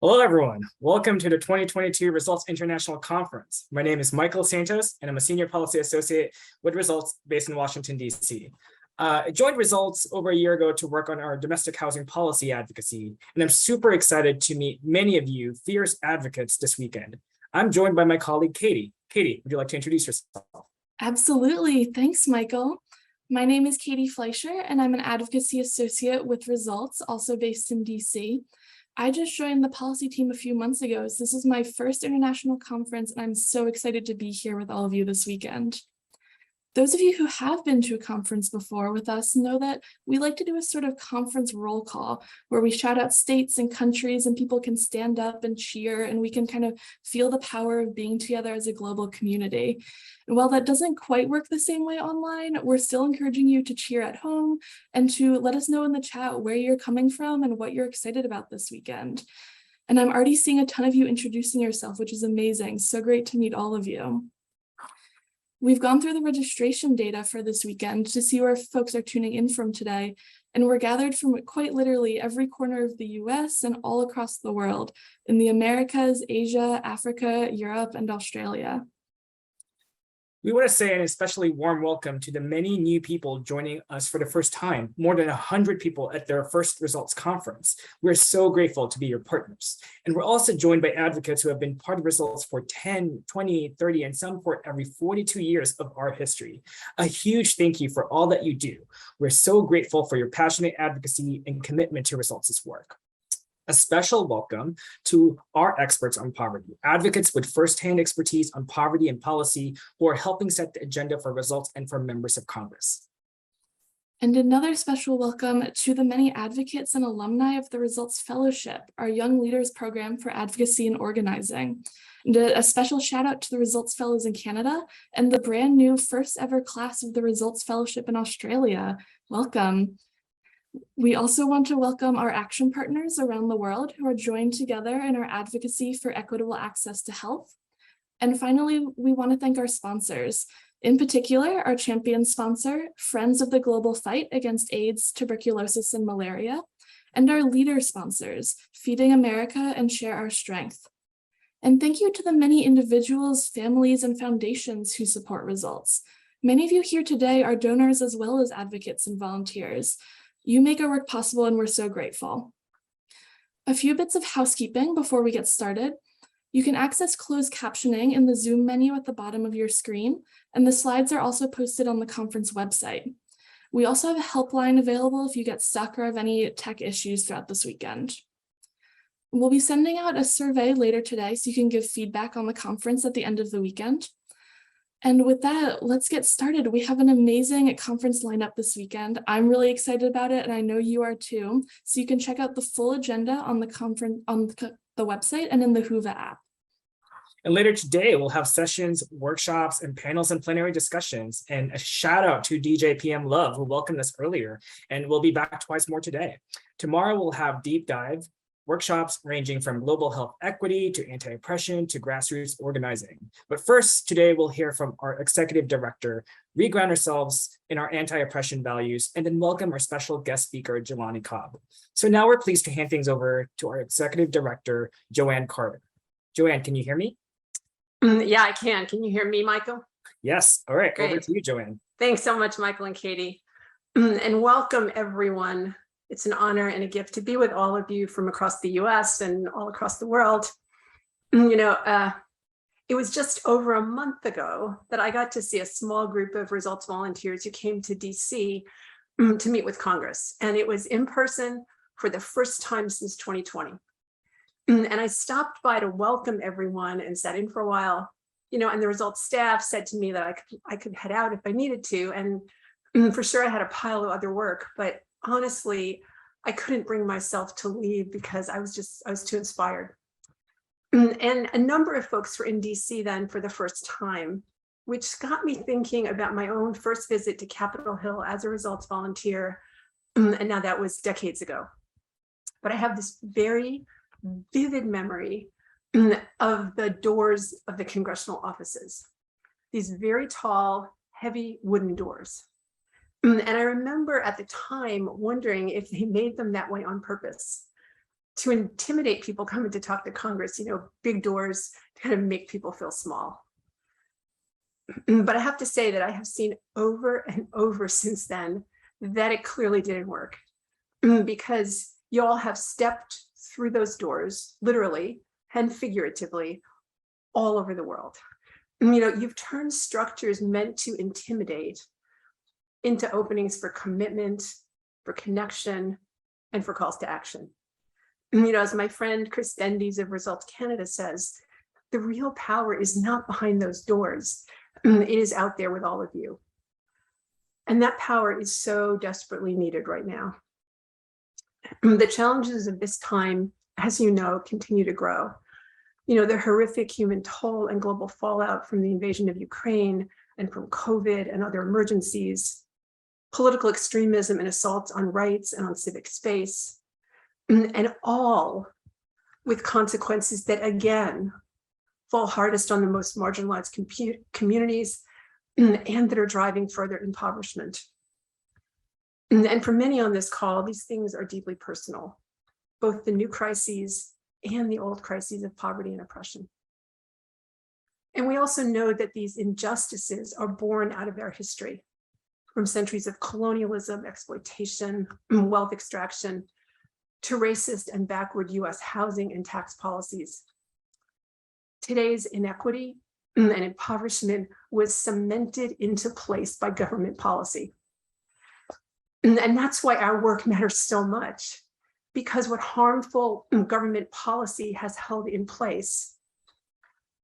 Hello, everyone. Welcome to the 2022 Results International Conference. My name is Michael Santos, and I'm a Senior Policy Associate with Results based in Washington, D.C. I joined Results over a year ago to work on our domestic housing policy advocacy, and I'm super excited to meet many of you fierce advocates this weekend. I'm joined by my colleague, Katie. Katie, would you like to introduce yourself? Absolutely. Thanks, Michael. My name is Katie Fleischer, and I'm an advocacy associate with Results, also based in DC. I just joined the policy team a few months ago, so this is my first international conference, and I'm so excited to be here with all of you this weekend. Those of you who have been to a conference before with us know that we like to do a sort of conference roll call where we shout out states and countries and people can stand up and cheer and we can kind of feel the power of being together as a global community. And while that doesn't quite work the same way online, we're still encouraging you to cheer at home and to let us know in the chat where you're coming from and what you're excited about this weekend. And I'm already seeing a ton of you introducing yourself, which is amazing. So great to meet all of you. We've gone through the registration data for this weekend to see where folks are tuning in from today, and we're gathered from quite literally every corner of the US and all across the world, in the Americas, Asia, Africa, Europe, and Australia. We want to say an especially warm welcome to the many new people joining us for the first time, more than 100 people at their first Results Conference. We're so grateful to be your partners. And we're also joined by advocates who have been part of Results for 10, 20, 30, and some for every 42 years of our history. A huge thank you for all that you do. We're so grateful for your passionate advocacy and commitment to Results' work. A special welcome to our experts on poverty, advocates with firsthand expertise on poverty and policy who are helping set the agenda for Results and for members of Congress. And another special welcome to the many advocates and alumni of the Results Fellowship, our Young Leaders Program for Advocacy and Organizing. And a special shout out to the Results Fellows in Canada and the brand new first ever class of the Results Fellowship in Australia. Welcome. We also want to welcome our action partners around the world who are joined together in our advocacy for equitable access to health. And finally, we want to thank our sponsors, in particular, our champion sponsor, Friends of the Global Fight Against AIDS, Tuberculosis, and Malaria, and our leader sponsors, Feeding America and Share Our Strength. And thank you to the many individuals, families, and foundations who support Results. Many of you here today are donors as well as advocates and volunteers. You make our work possible, and we're so grateful. A few bits of housekeeping before we get started. You can access closed captioning in the Zoom menu at the bottom of your screen, and the slides are also posted on the conference website. We also have a helpline available if you get stuck or have any tech issues throughout this weekend. We'll be sending out a survey later today so you can give feedback on the conference at the end of the weekend. And with that, let's get started. We have an amazing conference lineup this weekend. I'm really excited about it, and I know you are too. So you can check out the full agenda on the conference on the website and in the Whova app. And later today, we'll have sessions, workshops, and panels and plenary discussions. And a shout out to DJ PM Love, who welcomed us earlier, and we'll be back twice more today. Tomorrow, we'll have deep dive workshops ranging from global health equity to anti-oppression to grassroots organizing. But first, today we'll hear from our executive director, reground ourselves in our anti-oppression values, and then welcome our special guest speaker, Jelani Cobb. So now we're pleased to hand things over to our executive director, Joanne Carter. Joanne, can you hear me? Yeah, I can. Can you hear me, Michael? Yes. All right. Great. Over to you, Joanne. Thanks so much, Michael and Katie. And welcome, everyone. It's an honor and a gift to be with all of you from across the US and all across the world. It was just over a month ago that I got to see a small group of Results volunteers who came to DC to meet with Congress. And it was in person for the first time since 2020. And I stopped by to welcome everyone and sat in for a while, and the Results staff said to me that I could head out if I needed to. And for sure I had a pile of other work, but honestly, I couldn't bring myself to leave because I was too inspired. And a number of folks were in DC then for the first time, which got me thinking about my own first visit to Capitol Hill as a Results volunteer. And now that was decades ago. But I have this very vivid memory of the doors of the congressional offices, these very tall, heavy wooden doors. And I remember at the time wondering if they made them that way on purpose. to intimidate people coming to talk to Congress, big doors to kind of make people feel small. But I have to say that I have seen over and over since then that it clearly didn't work, because you all have stepped through those doors, literally and figuratively, all over the world. You've turned structures meant to intimidate into openings for commitment, for connection, and for calls to action. As my friend Chris Dendies of Results Canada says, the real power is not behind those doors. It is out there with all of you. And that power is so desperately needed right now. The challenges of this time, as you know, continue to grow. The horrific human toll and global fallout from the invasion of Ukraine and from COVID and other emergencies, political extremism and assaults on rights and on civic space, and all with consequences that, again, fall hardest on the most marginalized communities and that are driving further impoverishment. And for many on this call, these things are deeply personal, both the new crises and the old crises of poverty and oppression. And we also know that these injustices are born out of our history, from centuries of colonialism, exploitation, wealth extraction, to racist and backward US housing and tax policies. Today's inequity and impoverishment was cemented into place by government policy. And that's why our work matters so much, because what harmful government policy has held in place,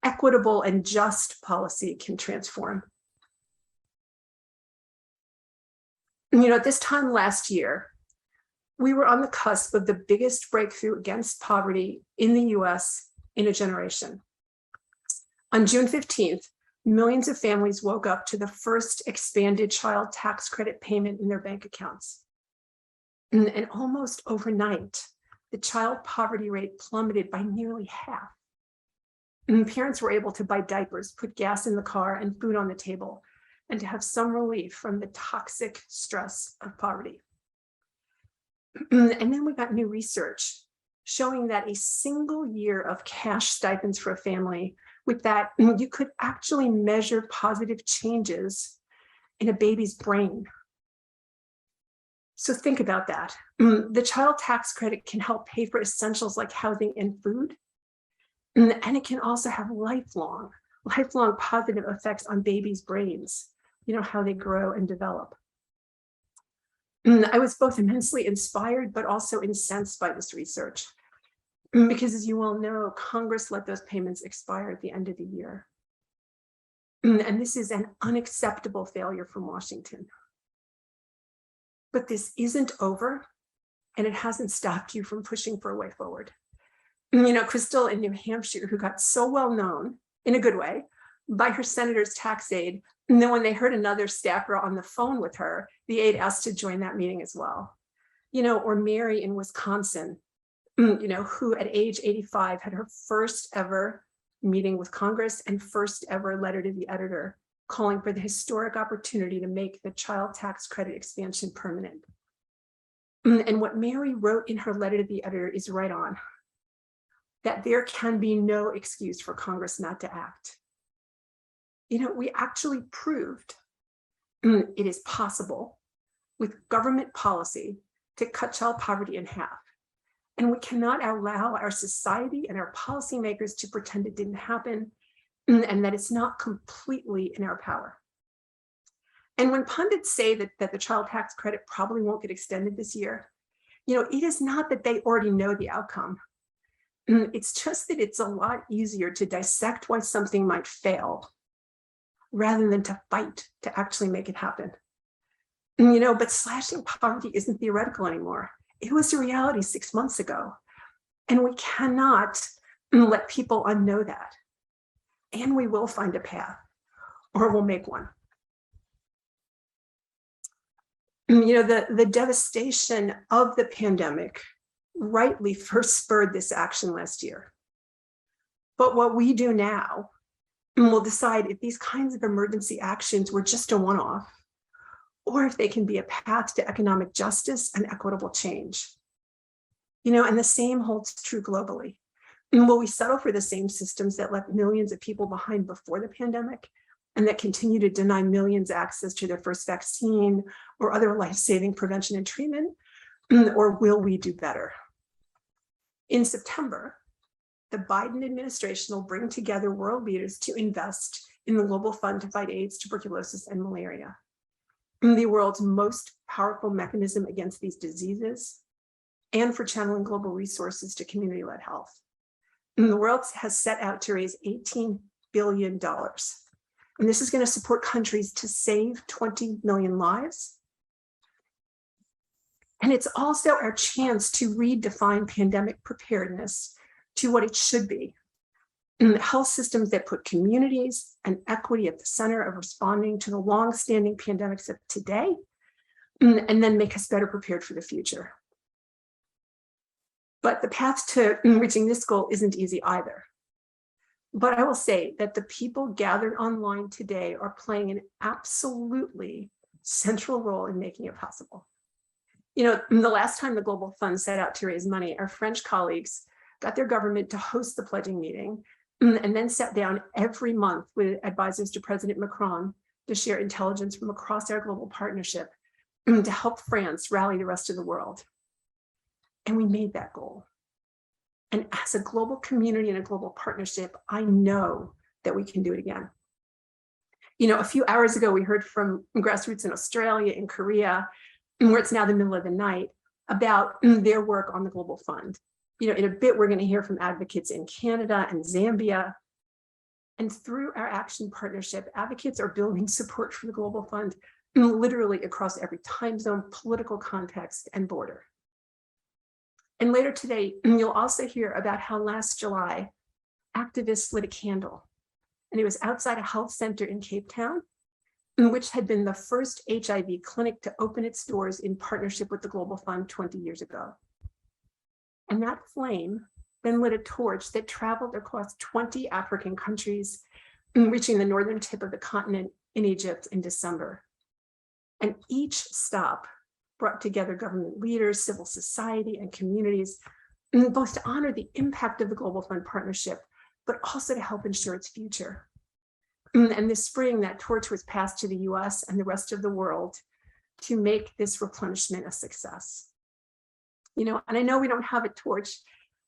equitable and just policy can transform. At this time last year, we were on the cusp of the biggest breakthrough against poverty in the US in a generation. On June 15th, millions of families woke up to the first expanded child tax credit payment in their bank accounts. And almost overnight, the child poverty rate plummeted by nearly half. And parents were able to buy diapers, put gas in the car, and food on the table, and to have some relief from the toxic stress of poverty. And then we got new research showing that a single year of cash stipends for a family, with that, you could actually measure positive changes in a baby's brain. So think about that. The child tax credit can help pay for essentials like housing and food. And it can also have lifelong positive effects on babies' brains, how they grow and develop. I was both immensely inspired, but also incensed by this research, because as you all know, Congress let those payments expire at the end of the year. And this is an unacceptable failure from Washington. But this isn't over, and it hasn't stopped you from pushing for a way forward. Crystal in New Hampshire, who got so well known, in a good way, by her senator's tax aide, and then when they heard another staffer on the phone with her, the aide asked to join that meeting as well. Or Mary in Wisconsin, who at age 85 had her first ever meeting with Congress and first ever letter to the editor, calling for the historic opportunity to make the child tax credit expansion permanent. And what Mary wrote in her letter to the editor is right on, that there can be no excuse for Congress not to act. We actually proved it is possible with government policy to cut child poverty in half. And we cannot allow our society and our policymakers to pretend it didn't happen and that it's not completely in our power. And when pundits say that the child tax credit probably won't get extended this year, it is not that they already know the outcome. It's just that it's a lot easier to dissect why something might fail rather than to fight to actually make it happen. But slashing poverty isn't theoretical anymore. It was a reality 6 months ago. And we cannot let people unknow that. And we will find a path, or we'll make one. The devastation of the pandemic rightly first spurred this action last year. But what we do now will decide if these kinds of emergency actions were just a one-off, or if they can be a path to economic justice and equitable change. And the same holds true globally. Will we settle for the same systems that left millions of people behind before the pandemic and that continue to deny millions access to their first vaccine or other life-saving prevention and treatment? Or will we do better? In September, the Biden administration will bring together world leaders to invest in the Global Fund to fight AIDS, tuberculosis, and malaria, the world's most powerful mechanism against these diseases, and for channeling global resources to community-led health. And the world has set out to raise $18 billion. And this is going to support countries to save 20 million lives. And it's also our chance to redefine pandemic preparedness to what it should be. Health systems that put communities and equity at the center of responding to the long-standing pandemics of today, and then make us better prepared for the future. But the path to reaching this goal isn't easy either. But I will say that the people gathered online today are playing an absolutely central role in making it possible. The last time the Global Fund set out to raise money, our French colleagues got their government to host the pledging meeting and then sat down every month with advisors to President Macron to share intelligence from across our global partnership to help France rally the rest of the world. And we made that goal. And as a global community and a global partnership, I know that we can do it again. A few hours ago, we heard from grassroots in Australia, in Korea, where it's now the middle of the night, about their work on the Global Fund. In a bit, we're going to hear from advocates in Canada and Zambia. And through our action partnership, advocates are building support for the Global Fund literally across every time zone, political context, and border. And later today, you'll also hear about how last July, activists lit a candle. And it was outside a health center in Cape Town, which had been the first HIV clinic to open its doors in partnership with the Global Fund 20 years ago. And that flame then lit a torch that traveled across 20 African countries, reaching the northern tip of the continent in Egypt in December. And each stop brought together government leaders, civil society, and communities, both to honor the impact of the Global Fund partnership, but also to help ensure its future. And this spring, that torch was passed to the US and the rest of the world to make this replenishment a success. And I know we don't have a torch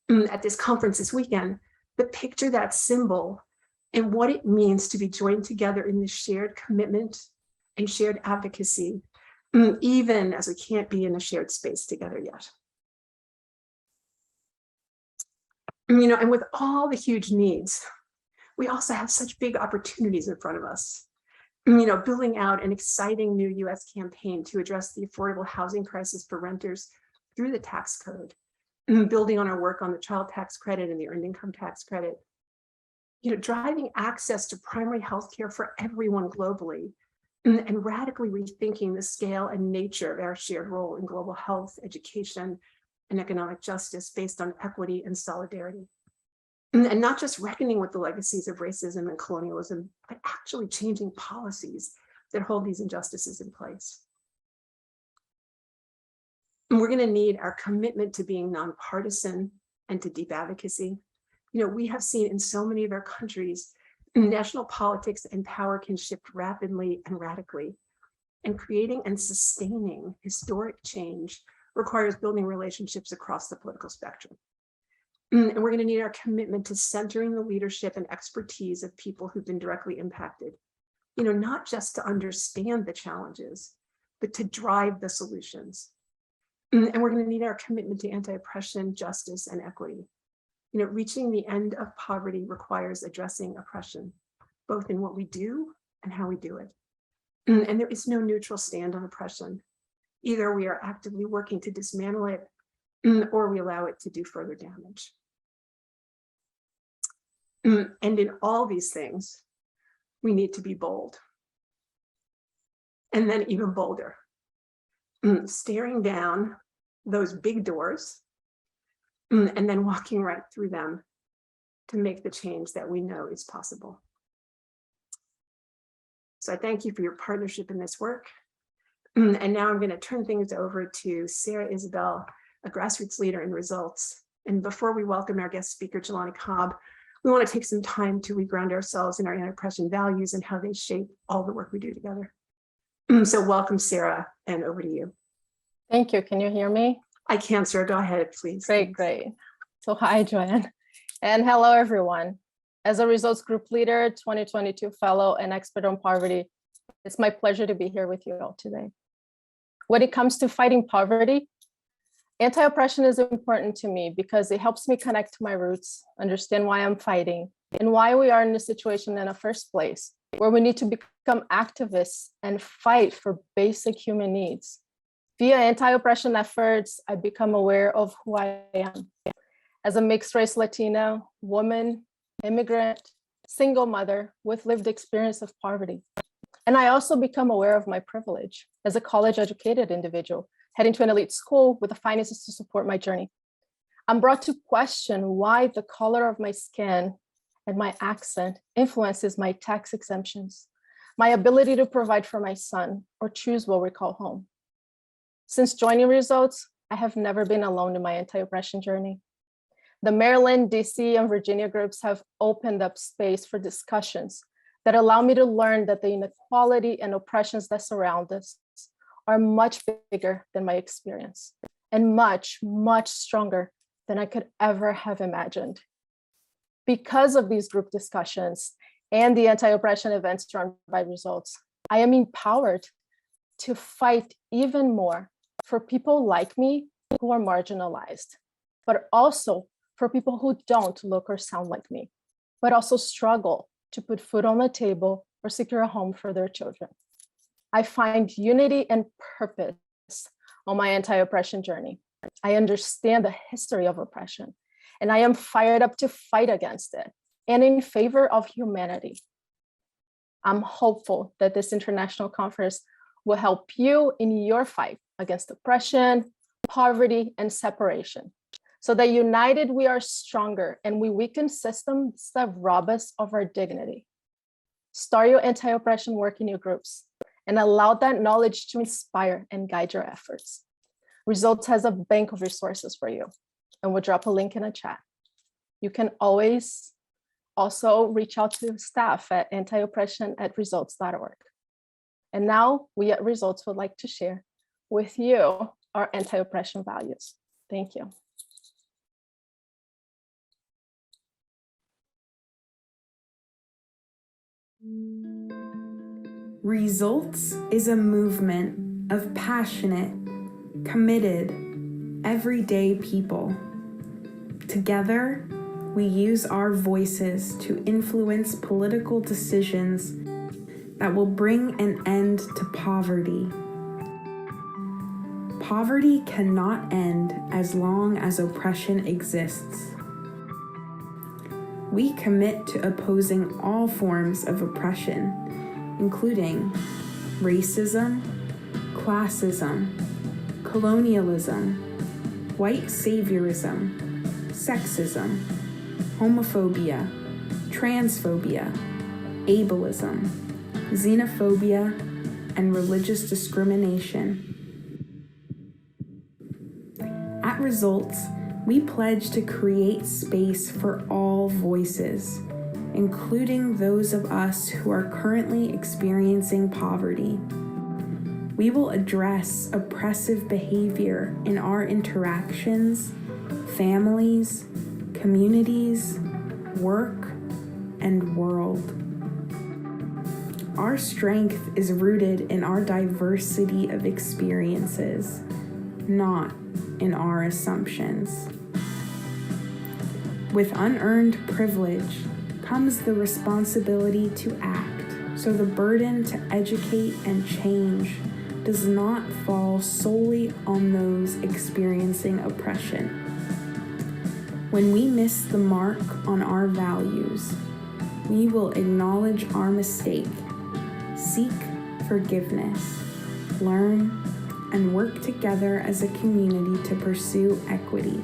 at this conference this weekend, but picture that symbol and what it means to be joined together in this shared commitment and shared advocacy, even as we can't be in a shared space together yet. And with all the huge needs, we also have such big opportunities in front of us. Building out an exciting new US campaign to address the affordable housing crisis for renters through the tax code, building on our work on the child tax credit and the earned income tax credit, driving access to primary health care for everyone globally, and radically rethinking the scale and nature of our shared role in global health, education, and economic justice based on equity and solidarity. And not just reckoning with the legacies of racism and colonialism, but actually changing policies that hold these injustices in place. And we're going to need our commitment to being nonpartisan and to deep advocacy. We have seen in so many of our countries, national politics and power can shift rapidly and radically. And creating and sustaining historic change requires building relationships across the political spectrum. And we're going to need our commitment to centering the leadership and expertise of people who've been directly impacted, not just to understand the challenges, but to drive the solutions. And we're going to need our commitment to anti-oppression, justice, and equity. Reaching the end of poverty requires addressing oppression, both in what we do and how we do it. And there is no neutral stand on oppression. Either we are actively working to dismantle it, or we allow it to do further damage. And in all these things, we need to be bold. And then even bolder. Staring down those big doors and then walking right through them to make the change that we know is possible. So I thank you for your partnership in this work. And now I'm going to turn things over to Sarah Isabel, a grassroots leader in results. And before we welcome our guest speaker, Jelani Cobb, we want to take some time to reground ourselves in our anti-oppression values and how they shape all the work we do together. So welcome, Sarah, and over to you. Thank you. Can you hear me? I can, Sarah. Go ahead, please. Great. So hi, Joanne. And hello, everyone. As a Results Group Leader, 2022 Fellow, and expert on poverty, it's my pleasure to be here with you all today. When it comes to fighting poverty, anti-oppression is important to me because it helps me connect to my roots, understand why I'm fighting, and why we are in this situation in the first place, where we need to become activists and fight for basic human needs. Via anti-oppression efforts, I become aware of who I am. As a mixed race Latina, woman, immigrant, single mother with lived experience of poverty. And I also become aware of my privilege as a college-educated individual, heading to an elite school with the finances to support my journey. I'm brought to question why the color of my skin and my accent influences my tax exemptions, my ability to provide for my son or choose what we call home. Since joining Results, I have never been alone in my anti-oppression journey. The Maryland, DC, and Virginia groups have opened up space for discussions that allow me to learn that the inequality and oppressions that surround us are much bigger than my experience and much, much stronger than I could ever have imagined. Because of these group discussions and the anti-oppression events run by Results, I am empowered to fight even more for people like me who are marginalized, but also for people who don't look or sound like me, but also struggle to put food on the table or secure a home for their children. I find unity and purpose on my anti-oppression journey. I understand the history of oppression, and I am fired up to fight against it and in favor of humanity. I'm hopeful that this international conference will help you in your fight against oppression, poverty, and separation, so that united we are stronger and we weaken systems that rob us of our dignity. Start your anti-oppression work in your groups and allow that knowledge to inspire and guide your efforts. Results has a bank of resources for you, and we'll drop a link in a chat. You can always also reach out to staff at antioppression@results.org. And now we at Results would like to share with you our anti-oppression values. Thank you. Results is a movement of passionate, committed, everyday people. Together, we use our voices to influence political decisions that will bring an end to poverty. Poverty cannot end as long as oppression exists. We commit to opposing all forms of oppression, including racism, classism, colonialism, white saviorism, sexism, homophobia, transphobia, ableism, xenophobia, and religious discrimination. At Results, we pledge to create space for all voices, including those of us who are currently experiencing poverty. We will address oppressive behavior in our interactions, families, communities, work, and world. Our strength is rooted in our diversity of experiences, not in our assumptions. With unearned privilege comes the responsibility to act, so the burden to educate and change does not fall solely on those experiencing oppression. When we miss the mark on our values, we will acknowledge our mistake, seek forgiveness, learn, and work together as a community to pursue equity.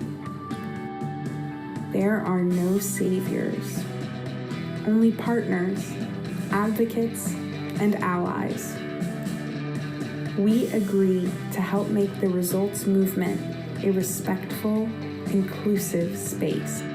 There are no saviors, only partners, advocates, and allies. We agree to help make the Results movement a respectful, inclusive space.